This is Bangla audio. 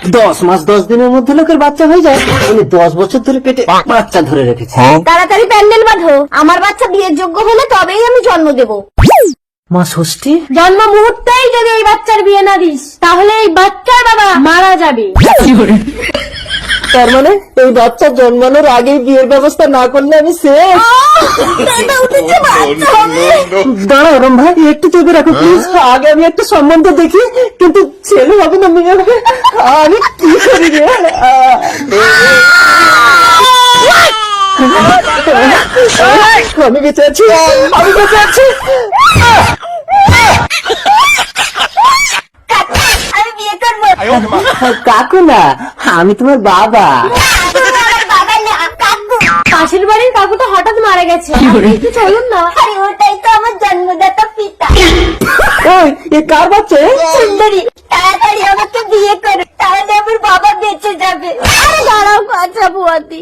10 মাস 10 দিনের মধ্যে লোকের বাচ্চা হয়ে যায়, উনি 10 বছর ধরে পেটে বাচ্চা ধরে রেখেছে। তাড়াতাড়ি প্যান্ডেল বাঁধো, আমার বাচ্চা বিয়ের যোগ্য হলে তবেই আমি জন্ম দেব। মা ষষ্ঠী, জন্ম মুহূর্তেই যদি এই বাচ্চার বিয়ে না দিস তাহলে এই বাচ্চার বাবা মারা যাবে। তার মানে এই বাচ্চা জন্মানোর আগেই বিয়ের ব্যবস্থা না করলে আমি শেষ। দাঁড়াও রম ভাই, একটু চোখে রাখো প্লিজ। আগে আমি একটা সম্বন্ধ দেখি, কিন্তু ছেলে হবে না মেয়ে হবে, আমি কি করি রে? আমি বেঁচে আছি, আমি বেঁচে আছি। আমি বিয়ে করবো। কাকু না, আমি তোমার বাবা। বাবা না, কাকু। পাশের বাড়ির কাকুটা হঠাৎ মারা গেছে, একটু চলুন না। আরে ওটাই তো আমার জন্মদাতা পিতা। ওই এ কার বাচ্চা? সুন্দরী, তাড়াতাড়ি আমাকে বিয়ে করো, তাহলে আমার বাবা বেঁচে যাবে। আরে দাঁড়াও কাঁচা বুয়াতি।